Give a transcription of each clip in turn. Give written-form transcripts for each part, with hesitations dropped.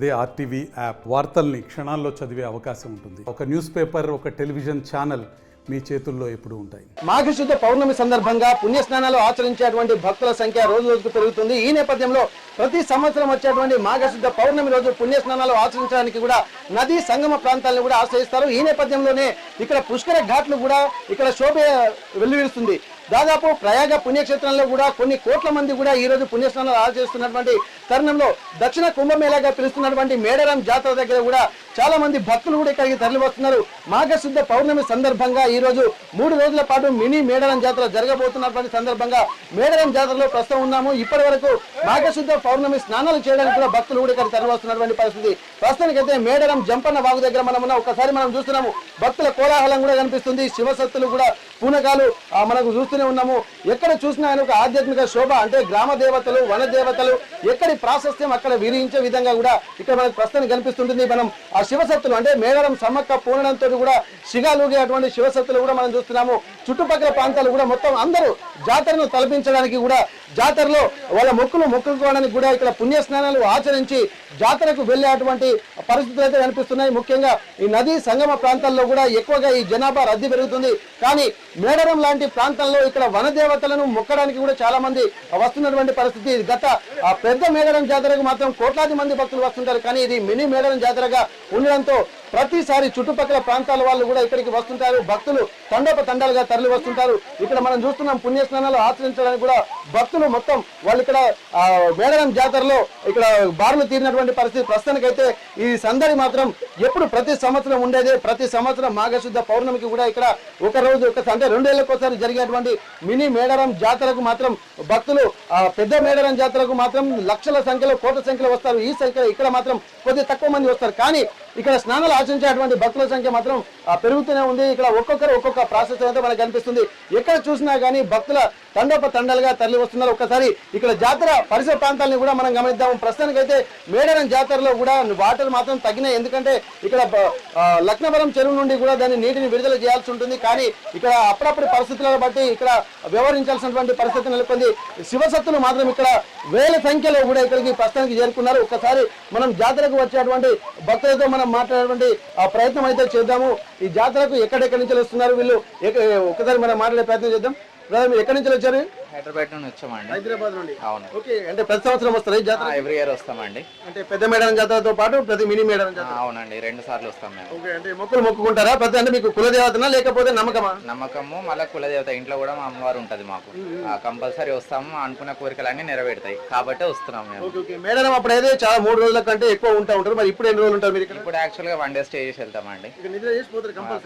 అదే RTV app వార్తల్ని క్షణాల్లో చదివే అవకాశం ఉంటుంది. ఒక న్యూస్ పేపర్, ఒక టెలివిజన్ ఛానల్ మీ చేతుల్లో ఎప్పుడూ ఉంటాయి. మాఘశుద్ధ పౌర్ణమి సందర్భంగా పుణ్యస్నానాలు ఆచరించేటువంటి భక్తుల సంఖ్య రోజు రోజుకు పెరుగుతుంది. ఈ నేపథ్యంలో ప్రతి సంవత్సరం వచ్చేటువంటి మాఘశుద్ధ పౌర్ణమి రోజు పుణ్యస్నానాలు ఆచరించడానికి కూడా నదీ సంగమ ప్రాంతాలను కూడా ఆశ్రయిస్తారు. ఈ నేపథ్యంలోనే ఇక్కడ పుష్కర ఘాట్లు కూడా ఇక్కడ శోభ వెల్లువిరుస్తుంది. దాదాపు ప్రయాగ పుణ్యక్షేత్రంలో కూడా కొన్ని కోట్ల మంది కూడా ఈ రోజు పుణ్యస్నానాలు ఆచరిస్తున్నటువంటి తరుణంలో దక్షిణ కుంభమేళాగా పిలుస్తున్నటువంటి మేడారం జాతర దగ్గర కూడా చాలా మంది భక్తులు కూడా ఇక్కడికి తరలి వస్తున్నారు. మాఘశుద్ధ పౌర్ణమి సందర్భంగా ఈ రోజు 3 రోజుల పాటు మినీ మేడారం జాతర జరగబోతున్నటువంటి సందర్భంగా మేడారం జాతరలో ప్రస్తుతం ఉన్నాము. ఇప్పటి వరకు మాఘశుద్ధ పౌర్ణమి స్నానాలు చేయడానికి కూడా భక్తులు కూడా ఇక్కడ తరలి వస్తున్నటువంటి పరిస్థితి. ప్రస్తుతానికైతే మేడారం జంపన్న వాగు దగ్గర ఒకసారి మనం చూస్తున్నాము. భక్తుల కోలాహలం కూడా కనిపిస్తుంది. శివసత్తులు కూడా పూనకాలు మనకు చూస్తూనే ఉన్నాము. ఎక్కడ చూసినా ఆయన ఒక ఆధ్యాత్మిక శోభ, అంటే గ్రామ దేవతలు, వన దేవతలు ఎక్కడి ప్రాశస్త్యం అక్కడ విరించే విధంగా కూడా ఇక్కడ మనకు ప్రస్తుతానికి కనిపిస్తుంటుంది. మనం ఆ శివసత్తులు అంటే మేడారం సమ్మక్క పూర్ణంతో కూడా శిగాలుగే అటువంటి శివసత్తులు కూడా మనం చూస్తున్నాము. చుట్టుపక్కల ప్రాంతాలు కూడా మొత్తం అందరూ జాతరను తలపించడానికి కూడా జాతరలో వాళ్ళ మొక్కుకోవడానికి కూడా ఇక్కడ పుణ్యస్నానాలు ఆచరించి జాతరకు వెళ్ళేటువంటి పరిస్థితులు అయితే కనిపిస్తున్నాయి. ముఖ్యంగా ఈ నదీ సంగమ ప్రాంతాల్లో కూడా ఎక్కువగా ఈ జనాభా రద్దీ పెరుగుతుంది. కానీ మేడారం లాంటి ప్రాంతాల్లో ఇక్కడ వనదేవతలను మొక్కడానికి కూడా చాలా మంది వస్తున్నటువంటి పరిస్థితి. గత పెద్ద మేడారం జాతరకు మాత్రం కోట్లాది మంది భక్తులు వస్తుంటారు. కానీ ఇది మినీ మేడారం జాతరగా ఉండడంతో ప్రతిసారి చుట్టుపక్కల ప్రాంతాల వాళ్ళు కూడా ఇక్కడికి వస్తుంటారు. భక్తులు తండోపతండాలుగా తరలి వస్తుంటారు. ఇక్కడ మనం చూస్తున్నాం పుణ్యస్నానాలు ఆచరించడానికి కూడా భక్తులు మొత్తం వాళ్ళు ఇక్కడ మేడారం జాతరలో ఇక్కడ బారులు తీరినటువంటి పరిస్థితి. ప్రస్తుతానికైతే ఈ సందడి మాత్రం ఎప్పుడు ప్రతి సంవత్సరం ఉండేదే. ప్రతి సంవత్సరం మాఘశుద్ధ పౌర్ణమికి కూడా ఇక్కడ ఒక రోజు అంటే 2 ఏళ్లకోసారి జరిగేటువంటి మినీ మేడారం జాతరకు మాత్రం భక్తులు పెద్ద మేడారం జాతరకు మాత్రం లక్షల సంఖ్యలో, కోట్ల సంఖ్యలో వస్తారు. ఈ సంఖ్య ఇక్కడ మాత్రం కొద్ది తక్కువ మంది వస్తారు. కానీ ఇక్కడ స్నానాలు ఆచరించేటువంటి భక్తుల సంఖ్య మాత్రం పెరుగుతూనే ఉంది. ఇక్కడ ఒక్కొక్క ప్రాసెస్ అయితే మనకు కనిపిస్తుంది. ఎక్కడ చూసినా కానీ భక్తుల తండాలుగా తరలి వస్తున్నారు. ఒక్కసారి ఇక్కడ జాతర పరిసర ప్రాంతాలను కూడా మనం గమనిద్దాము. ప్రస్తుతానికైతే మేడారం జాతరలో కూడా వాటర్ మాత్రం తగ్గినాయి. ఎందుకంటే ఇక్కడ లక్నవరం చెరువు నుండి కూడా దాని నీటిని విడుదల చేయాల్సి ఉంటుంది. కానీ ఇక్కడ అప్పుడప్పుడు పరిస్థితులను బట్టి ఇక్కడ వ్యవహరించాల్సినటువంటి పరిస్థితి నెలకొంది. శివసత్తులు మాత్రం ఇక్కడ వేల సంఖ్యలో కూడా ఇక్కడికి ప్రస్తుతానికి చేరుకున్నారు. ఒక్కసారి మనం జాతరకు వచ్చేటువంటి భక్తులతో మనం మాట్లాడేటువంటి ప్రయత్నం అయితే చేద్దాము. ఈ జాతరకు ఎక్కడెక్కడి నుంచి వస్తున్నారు వీళ్ళు ఒకసారి మనం మాట్లాడే ప్రయత్నం చేద్దాం. ఎక్కడి నుంచి వచ్చారు? హైదరాబాద్ నుండి వచ్చామండి. హైదరాబాద్ నుండి. అవును. ఓకే, అంటే ప్రతి సంవత్సరం వస్తారు ఈ జాతర? ఎవ్రీ ఇయర్ వస్తామండి. అంటే పెద్ద మేడారం జాతరతో పాటు ప్రతి మినీ మేడారం జాతర? అవునండి, 2 సార్లు వస్తాం మేము. ఓకే, అంటే మొక్కుకుంటారా ప్రతి? అంటే మీకు కులదేవతనా లేకపోతే నమ్మకమా? నమ్మకము, మళ్ళీ కులదేవత. ఇంట్లో కూడా మా అమ్మవారు ఉంటది మాకు. కంపల్సరీ వస్తాము. అనుకున్న కోరికలన్నీ నెరవేరుతాయి కాబట్టి వస్తున్నాం మేము. ఓకే, మేడారం అప్పుడైతే చాలా 3 రోజుల కంటే ఎక్కువ ఉంటారు. మరి ఇప్పుడు ఎన్ని రోజులు ఉంటారు మీరు ఇక్కడ? ఇప్పుడు యాక్చువల్ గా 1 డే స్టే చేసి వెళ్తామండి.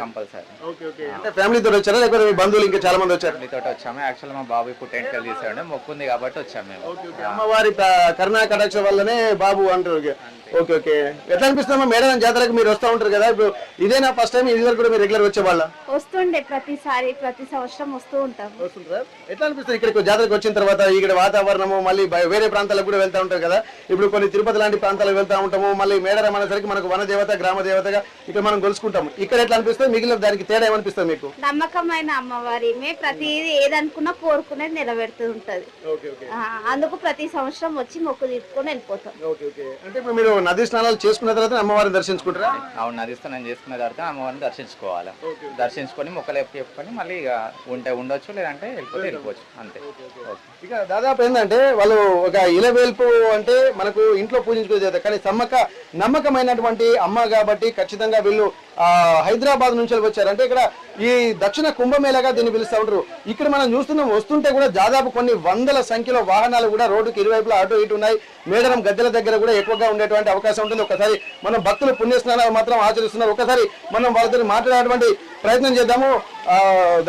కంపల్సరీ. ఓకే ఓకే, అంటే ఫ్యామిలీతో వచ్చారా లేకపోతే మీ బంధువులు ఇంకా చాలా మంది వచ్చారు? మీతో వచ్చాము. యాక్చువల్ మా బాబు ఇప్పుడు 10th తీసాడు, మొక్కుంది కాబట్టి వచ్చాము మేము. అమ్మవారి కరుణా కటాక్ష వల్లనే బాబు అంటారు. ఓకే ఓకే, ఎట్లా అనిపిస్తుందమ్మా మేడారం జాతరకు మీరు వస్తూ ఉంటారు కదా, ఇప్పుడు ఇదేనా ఫస్ట్ టైం? ఇది వరకు కూడా మీరు రెగ్యులర్ వచ్చేవాళ్ళ? వస్తుండే, ప్రతి సంవత్సరం వస్తూ ఉంటాం. వస్తుంటారా? ఎట్లా అనిపిస్తుంది ఇక్కడికి జాతరకు వచ్చిన తర్వాత? ఇక్కడ వాతావరణము, మళ్ళీ వేరే ప్రాంతాలకు కూడా వెళ్తూ ఉంటారు కదా, ఇప్పుడు కొన్ని తిరుపతి లాంటి ప్రాంతాలకు వెళ్తూ ఉంటాము. మళ్ళీ మేడారం అనేసరికి మనకు వన దేవత, గ్రామ దేవతగా ఇక్కడ మనం కొలుసుకుంటాము. ఇక్కడ ఎట్లా అనిపిస్తుంది? మిగిలిన దానికి తేడా ఏమనిపిస్తుంది మీకు? నమ్మకమైన అమ్మవారి ప్రతిదీ ఏదనుకున్నా కోరుకునేది నెరవేరుతూ ఉంటది. అందుకు ప్రతి సంవత్సరం వచ్చి మొక్కు తీసుకొని వెళ్ళిపోతాం. అంటే మీరు నది స్నానాలు చేసుకున్న తర్వాత అమ్మవారిని దర్శించుకుంటారా? అవును, నది స్నానం చేసుకున్న తర్వాత అమ్మవారిని దర్శించుకోవాలి. దర్శించుకొని మొక్కలు చెప్పుకొని మళ్ళీ ఇక ఉండొచ్చు, లేదంటే వెళ్ళిపోవచ్చు అంతే. ఇక దాదాపు ఏంటంటే వాళ్ళు ఒక ఇలవేల్పు అంటే మనకు ఇంట్లో పూజించుకునే, కానీ సమ్మక్క నమ్మకమైనటువంటి అమ్మ కాబట్టి ఖచ్చితంగా వీళ్ళు హైదరాబాద్ నుంచి వచ్చారు. అంటే ఇక్కడ ఈ దక్షిణ కుంభమేళగా దీన్ని పిలుస్తూ ఉంటారు. ఇక్కడ మనం చూస్తున్నాం, వస్తుంటే కూడా దాదాపు కొన్ని వందల సంఖ్యలో వాహనాలు కూడా రోడ్డుకి ఇరువైపులా అటు ఇటు ఉన్నాయి. మేడారం గద్దెల దగ్గర కూడా ఎక్కువగా ఉండేటువంటి అవకాశం ఉంటుంది. ఒకసారి మనం భక్తులు పుణ్యస్నానాలు మాత్రం ఆచరిస్తున్నారు. ఒకసారి మనం వాళ్ళతో మాట్లాడేటువంటి ప్రయత్నం చేద్దాము.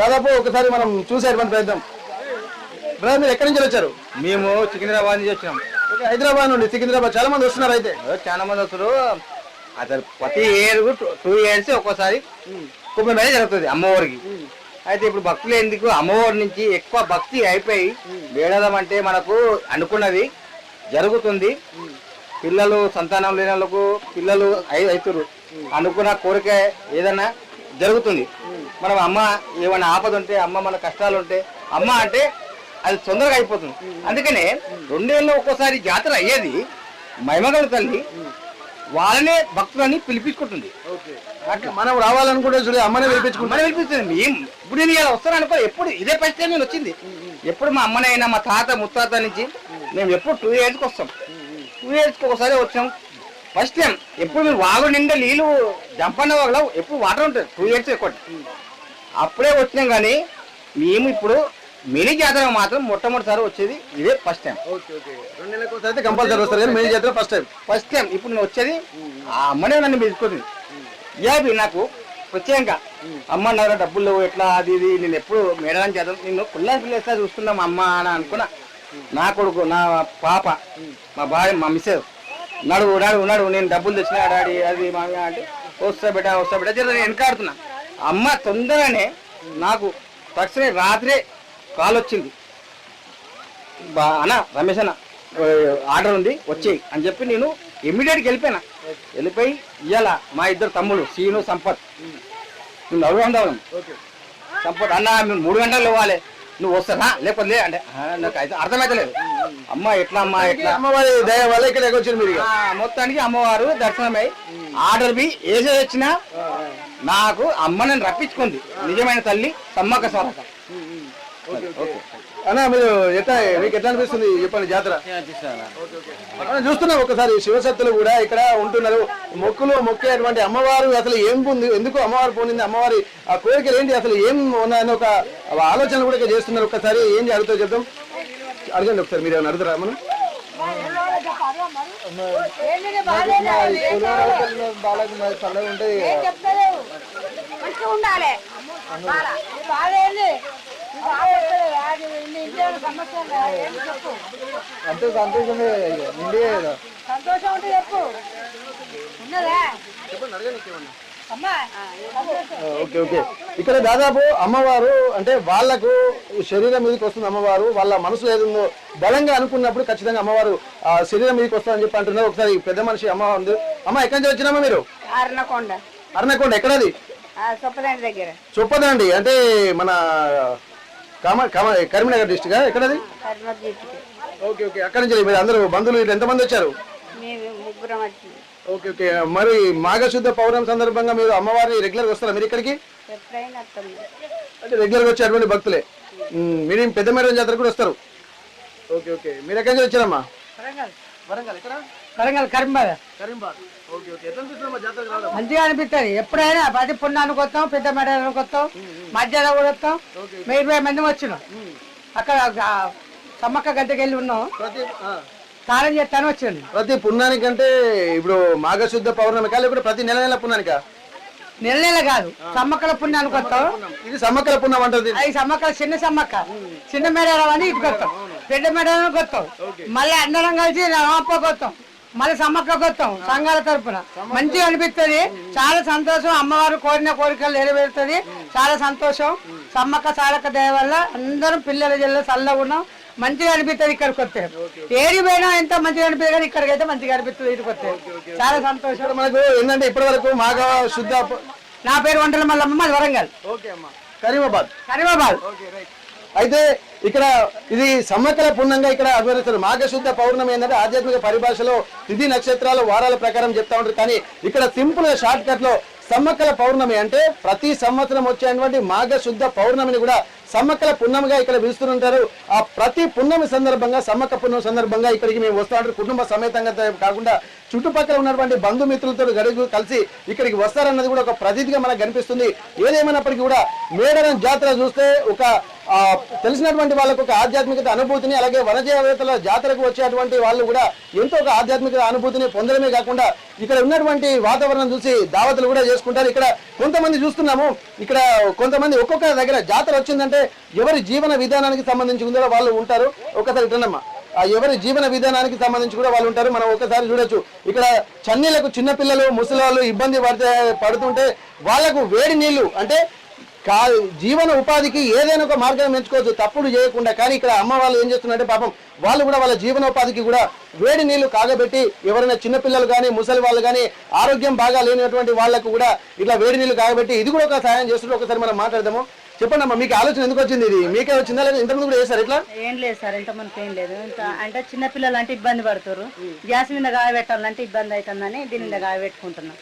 దాదాపు ఒకసారి మనం చూసేటువంటి ప్రయత్నం. మీరు ఎక్కడి నుంచి వచ్చారు? మేము సికింద్రాబాద్ నుంచి వచ్చినాం. హైదరాబాద్ నుండి సికింద్రాబాద్ చాలా మంది వస్తున్నారు. అయితే చాలా మంది వస్తారు. అసలు ప్రతి ఇయర్ 2 ఇయర్స్ ఒక్కోసారి కుంభమేళ జరుగుతుంది అమ్మవారికి. అయితే ఇప్పుడు భక్తులు ఎందుకు అమ్మవారి నుంచి ఎక్కువ భక్తి అయిపోయి మేడారం అంటే మనకు అనుకున్నది జరుగుతుంది. పిల్లలు సంతానం లేని వాళ్ళకు పిల్లలు అవుతారు. అనుకున్న కోరిక ఏదన్నా జరుగుతుంది. మనం అమ్మ ఏమైనా ఆపద ఉంటే, అమ్మ మన కష్టాలు ఉంటే అమ్మ అంటే అది తొందరగా అయిపోతుంది. అందుకనే 2 ఏళ్ళలో ఒక్కోసారి జాతర అయ్యేది. మహిమగల తల్లి వాళ్ళనే భక్తులని పిలిపించుకుంటుంది. అట్లా మనం రావాలనుకుంటే చూడు అమ్మనే పిలిపించుకుంటాం. అమ్మనే పిలిపిస్తుంది. మేము ఇప్పుడు నేను ఇలా వస్తాను అనుకో, ఎప్పుడు ఇదే ఫస్ట్ టైం నేను వచ్చింది. ఎప్పుడు మా అమ్మనైనా మా తాత ముత్తాత నుంచి మేము ఎప్పుడు 2 yearsకి వస్తాం. 2 yearsకి ఒకసారి వచ్చాం ఫస్ట్ టైం. ఎప్పుడు మేము వాగు నిండా నీళ్ళు జంపన్న వాగులో ఎప్పుడు వాటర్ ఉంటుంది 2 years ఎక్కువ. అప్పుడే వచ్చినాం కానీ మేము ఇప్పుడు మినీ జాతర మాత్రం మొట్టమొదటిసారి వచ్చేది ఇదే ఫస్ట్ టైం. 2 నెలలకు ఒకసారి అయితే కంపల్సరీ వస్తారు కానీ మెయిన్ జాతర ఫస్ట్ టైం. ఇప్పుడు నేను వచ్చేది ఆ అమ్మనే నన్ను పిలుచుకుంది. యాభై నాకు ప్రత్యేకంగా అమ్మ నా డబ్బులు లేవు ఎట్లా అది ఇది. నేను ఎప్పుడు మేడాలని చేద్దాం నిన్ను కుల్లా పిల్లేస్తా చూస్తున్నాం అమ్మ అని అనుకున్నా. నా కొడుకు నా పాప మా భార్య మా మిస్సెస్ నడువు నడువు నడువు నేను డబ్బులు తెచ్చినా డాడీ అది మా అంటే వస్తా బిడ్డ జర వెనకాడుతున్నా. అమ్మ తొందరగానే నాకు తక్షణమే రాత్రే కాల్ వచ్చింది, అన్న రమేష్ అన్న ఆర్డర్ ఉంది వచ్చేయి అని చెప్పి నేను ఇమ్మీడియట్గా వెళ్ళిపోయి ఇవాళ మా ఇద్దరు తమ్ముడు సీను సంపత్ నువ్వు నడుగుందాం సంపత్ అన్న మేము 3 గంటలు ఇవ్వాలి నువ్వు వస్తానా లేకపోతే లే అంటే నాకు అయితే అర్థమైతలేదు. అమ్మ ఎట్లా అమ్మ ఎట్లా అమ్మవారి దయ వల్ల ఇక్కడ వచ్చింది మీరు. మొత్తానికి అమ్మవారు దర్శనమై ఆర్డర్ బి వేసే వచ్చినా నాకు అమ్మని రప్పించుకుంది నిజమైన తల్లి సమ్మక్క సారక్క. అన్న మీరు మీకు ఎట్లా అనిపిస్తుంది చెప్పండి జాతర? చూస్తున్నాం ఒకసారి శివశక్తులు కూడా ఇక్కడ ఉంటున్నారు. మొక్కేటువంటి అమ్మవారు అసలు ఏం పొంది, ఎందుకు అమ్మవారు పొందింది, అమ్మవారి ఆ కోరికలు ఏంటి, అసలు ఏం ఉన్నాయని ఒక ఆలోచన కూడా ఇక్కడ చేస్తున్నారు. ఒకసారి ఏం అడుగుతావు చెప్తాం, అడగండి ఒకసారి. మీరు ఏమైనా అడుగుతారా మనం? అంతే సంతోషమే సంతోషం ఉంటే చెప్పు ఉన్నదా? Okay okay. ఇక్కడ దాదాపు అమ్మవారు అంటే వాళ్ళకు శరీరం మీదకి వస్తుంది అమ్మవారు. వాళ్ళ మనసులో ఏదుందో బలంగా అనుకున్నప్పుడు ఖచ్చితంగా అమ్మవారు ఆ శరీరం మీదకి వస్తుందని చెప్పి అంటున్నారు. ఒకసారి పెద్ద మనిషి అమ్మ ఉంది. అమ్మ ఎక్కడి నుంచి వచ్చినామా మీరు? అర్నకొండ. ఎక్కడది? దగ్గర చొప్పదండి అంటే మన కరీంనగర్ డిస్ట్రిక్ట్. ఎక్కడది? Okay okay. అక్కడి నుంచి మీరు అందరూ బంధువులు ఎంతమంది వచ్చారు? Okay okay. మరి మాఘశుద్ధ పౌర్ణమి సందర్భంగా మీరు అమ్మవారిని రెగ్యులర్గా వస్తారా మీరు ఇక్కడికి? అంటే రెగ్యులర్గా వచ్చేటువంటి భక్తులే. మీరు పెద్ద మేడం జాతర కూడా వస్తారు. Okay okay. మీరు ఎక్కడి నుంచి వచ్చారమ్మా? వరంగల్ కరీంబాద్. మంచిగా అనిపిస్తుంది. ఎప్పుడైనా ప్రతి పుణ్యానికి వస్తాం, పెద్ద మేడానికి వస్తాం, మధ్యాహ్నం కూడా వస్తాం. 20 మంది వచ్చినాం. అక్కడ సమ్మక్క గద్దెకి వెళ్ళి ఉన్నాం, స్నానం చేస్తాను వచ్చాను. ప్రతి పుణ్యానికంటే ఇప్పుడు మాఘశుద్ధ పౌర్ణమికా లేకపోతే ప్రతి నెల పుణ్యానికా? నెల కాదు, సమ్మక్కల పుణ్యానికి వస్తాం. ఇది సమ్మక్కల పుణ్యం అంటది. అది సమ్మక్క చిన్న మేడారం అని ఇటు వస్తాం, పెద్ద మేడారానికి వస్తాం, మళ్ళీ అందరం కలిసి రామప్పకి వస్తాం, మళ్ళీ సమ్మక్కకి వస్తాం సంఘాల తరపున. మంచిగా అనిపిస్తుంది, చాలా సంతోషం. అమ్మవారు కోరిన కోరికలు నెరవేరుతుంది, చాలా సంతోషం. సమ్మక్క సారక్క దయ వల్ల అందరం పిల్లల జిల్లా చల్లగా ఉన్నాం. మంచిగా అనిపిస్తుంది ఇక్కడికి వస్తే. ఏడి పోయినా ఎంత మంచిగా అనిపిస్తుంది కానీ ఇక్కడికి అయితే మంచిగా అనిపిస్తుంది ఇటుకు వస్తే. చాలా సంతోషం. మనకు ఏంటంటే ఇప్పటి వరకు మాఘ శుద్ధ, నా పేరు వంటల మల్లమ్మ, మాది వరంగల్, కరీమాబాద్. అయితే ఇక్కడ ఇది సమ్మక్కల పుణ్యంగా ఇక్కడ అభివర్ణిస్తారు. మాఘశుద్ధ పౌర్ణమి ఏంటంటే ఆధ్యాత్మిక పరిభాషలో తిథి నక్షత్రాలు వారాల ప్రకారం చెప్తా ఉంటారు. కానీ ఇక్కడ సింపుల్ గా షార్ట్ కట్ లో సమ్మక్కల పౌర్ణమి అంటే ప్రతి సంవత్సరం వచ్చేటువంటి మాఘశుద్ధ పౌర్ణమిని కూడా సమ్మక్కల పుణ్యంగా ఇక్కడ పిలుస్తుంటారు. ఆ ప్రతి పుణ్యమి సందర్భంగా, సమ్మక్క పుణ్యం సందర్భంగా ఇక్కడికి మేము వస్తూ ఉంటారు. కుటుంబ సమేతంగా కాకుండా చుట్టుపక్కల ఉన్నటువంటి బంధుమిత్రులతో గడుగు కలిసి ఇక్కడికి వస్తారన్నది కూడా ఒక ప్రతీతిగా మనకు కనిపిస్తుంది. ఏదేమైనప్పటికీ కూడా మేడారం జాతర చూస్తే ఒక తెలిసినటువంటి వాళ్ళకు ఒక ఆధ్యాత్మికత అనుభూతిని, అలాగే వనజీవేతల జాతరకు వచ్చేటువంటి వాళ్ళు కూడా ఎంతో ఒక ఆధ్యాత్మిక అనుభూతిని పొందడమే కాకుండా ఇక్కడ ఉన్నటువంటి వాతావరణం చూసి దావతులు కూడా చేసుకుంటారు. ఇక్కడ కొంతమంది చూస్తున్నాము, ఇక్కడ కొంతమంది ఒక్కొక్క దగ్గర జాతర వచ్చిందంటే ఎవరి జీవన విధానానికి సంబంధించి ఉందో వాళ్ళు ఉంటారు. ఒకసారి ఇటన్నమ్మా, ఎవరి జీవన విధానానికి సంబంధించి కూడా వాళ్ళు ఉంటారు. మనం ఒకసారి చూడొచ్చు, ఇక్కడ చన్నీలకు చిన్నపిల్లలు ముసలి వాళ్ళు ఇబ్బంది పడుతుంటే వాళ్లకు వేడి నీళ్లు అంటే జీవన ఉపాధికి ఏదైనా ఒక మార్గాన్ని ఎంచుకోవచ్చు తప్పుడు చేయకుండా. కానీ ఇక్కడ అమ్మ వాళ్ళు ఏం చేస్తున్నారంటే పాపం వాళ్ళు కూడా వాళ్ళ జీవనోపాధికి కూడా వేడి నీళ్లు కాగబెట్టి ఎవరైనా చిన్నపిల్లలు కానీ ముసలి వాళ్ళు కానీ ఆరోగ్యం బాగా లేనటువంటి వాళ్లకు కూడా ఇట్లా వేడి నీళ్లు కాగబెట్టి ఇది కూడా ఒక సహాయం చేస్తున్నారు. ఒకసారి మనం మాట్లాడదాము. చెప్పండి అమ్మా, మీకు ఆలోచన ఎందుకు వచ్చింది? ఇది మీకే వచ్చిందా లేదా ఇంతకుముందు కూడా చేశారు ఇట్లా? ఏం లేదు సార్, ఇంత మనకి ఏం లేదు. ఇంత అంటే చిన్నపిల్లలు అంటే ఇబ్బంది పడుతారు, గ్యాస్ మీద కాయబెట్టాలంటే ఇబ్బంది అవుతుందని దీని మీద కాయబెట్టుకుంటున్నాం.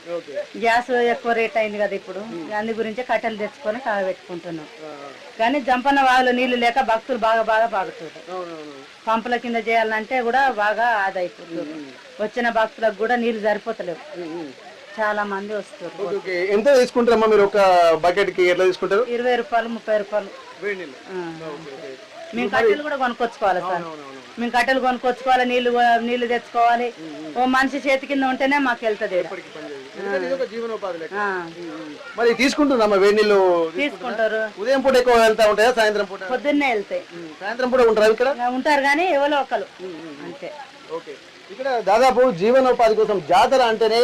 గ్యాస్ ఎక్కువ రేట్ అయింది కదా ఇప్పుడు, అందు గురించి కట్టెలు తెచ్చుకొని కాయబెట్టుకుంటున్నాం. కానీ జంపన్న వాగులో నీళ్లు లేక భక్తులు బాగా పాగుతారు. పంపుల కింద చేయాలంటే కూడా బాగా ఆదాయిపోతుంది. వచ్చిన భక్తులకు కూడా నీళ్లు సరిపోతలేవు, చాలా మంది వస్తారు. ఎంత తీసుకుంటారమ్మా మీరు ఒక బకెట్ కి? ఎట్లా తీసుకుంటారు? 20 రూపాయలు 30 రూపాయలు. మేము కట్టెలు కూడా కొనుక్కొచ్చుకోవాలి సార్, మేము కట్టెలు కొనుక్కొచ్చుకోవాలి, నీళ్లు తెచ్చుకోవాలి. ఓ మనిషి చేతి కింద ఉంటేనే మాకు వెళ్తుంది. మరి తీసుకుంటున్నామా వేడి నీళ్ళు? తీసుకుంటారు. ఉదయం పూట ఎక్కువ వెళ్తా ఉంటాయా సాయంత్రం పూట? పొద్దున్నే వెళ్తాయి. సాయంత్రం పూట ఉంటారా ఇక్కడ? ఉంటారు కానీ ఎవరో ఒకరు అంతే. ఇక్కడ దాదాపు జీవనోపాధి కోసం జాతర అంటేనే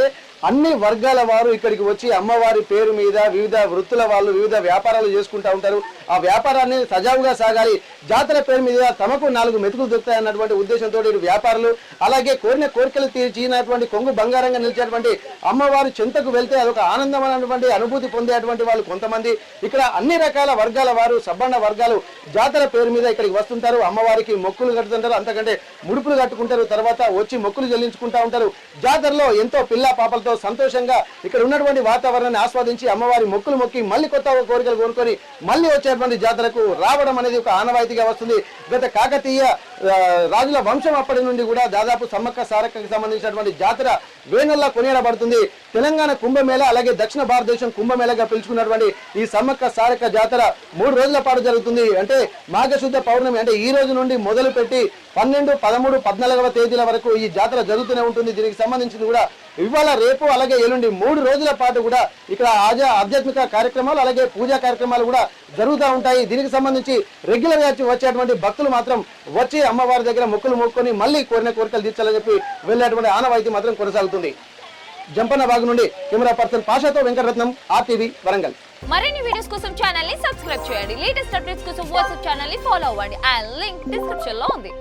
అన్ని వర్గాల వారు ఇక్కడికి వచ్చి అమ్మవారి పేరు మీద వివిధ వృత్తుల వాళ్ళు వివిధ వ్యాపారాలు చేసుకుంటూ ఉంటారు. ఆ వ్యాపారాన్ని సజావుగా సాగాలి, జాతర పేరు మీద తమకు 4 మెతుకులు దొరుకుతాయన్నటువంటి ఉద్దేశంతో వ్యాపారులు, అలాగే కోరిన కోరికలు తీర్చినటువంటి కొంగు బంగారంగా నిలిచేటువంటి అమ్మవారి చెంతకు వెళ్తే అదొక ఆనందమైనటువంటి అనుభూతి పొందేటువంటి వాళ్ళు కొంతమంది. ఇక్కడ అన్ని రకాల వర్గాల వారు, సబ్బండ వర్గాలు జాతర పేరు మీద ఇక్కడికి వస్తుంటారు. అమ్మవారికి మొక్కులు కట్టుతుంటారు, అంతకంటే ముడుపులు కట్టుకుంటారు, తర్వాత వచ్చి మొక్కులు చెల్లించుకుంటా ఉంటారు. జాతరలో ఎంతో పిల్ల పాపలతో సంతోషంగా ఇక్కడ ఉన్నటువంటి వాతావరణాన్ని ఆస్వాదించి అమ్మవారి మొక్కులు మొక్కి మళ్ళీ కొత్త కోరికలు కోరుకొని మళ్ళీ వచ్చేటువంటి జాతరకు రావడం అనేది ఒక ఆనవాయితీగా వస్తుంది. గత కాకతీయ రాజుల వంశం అప్పటి నుండి కూడా దాదాపు సమ్మక్క సారక్కకి సంబంధించినటువంటి జాతర వేనల్లా కొనియాడబడుతుంది. తెలంగాణ కుంభమేళ, అలాగే దక్షిణ భారతదేశం కుంభమేళగా పిలుచుకున్నటువంటి ఈ సమ్మక్క సారక్క జాతర 3 రోజుల పాటు జరుగుతుంది. అంటే మాఘశుద్ధ పౌర్ణమి అంటే ఈ రోజు నుండి మొదలు పెట్టి 12, 13, 14వ తేదీల వరకు ఈ జాతర జరుగుతూనే ఉంటుంది. దీనికి సంబంధించింది కూడా ఇవాళ, రేపు, అలాగే ఎల్లుండి 3 రోజుల పాటు కూడా ఇక్కడ ఆధ్యాత్మిక కార్యక్రమాలు అలాగే పూజా కార్యక్రమాలు కూడా జరుగుతూ ఉంటాయి. దీనికి సంబంధించి రెగ్యులర్ గా వచ్చేటువంటి భక్తులు మాత్రం వచ్చి అమ్మవారి దగ్గర మొక్కులు మొక్కుకొని మళ్ళీ కోరిన కోరికలు తీర్చాలని చెప్పి వెళ్ళేటువంటి ఆనవాయితీ మాత్రం కొనసాగుతుంది. జంపన్న బాగు నుండి కెమెరా పర్సన్ పాషాతో వెంకటరత్నం, RTV వరంగల్. మరిన్ని వీడియోస్ కోసం ఛానల్ ని సబ్స్క్రైబ్ చేయండి. లేటెస్ట్ అప్డేట్స్ కోసం వాట్సాప్ ఛానల్ ని ఫాలో అవ్వండి. ఆ లింక్ డిస్క్రిప్షన్ లో ఉంది.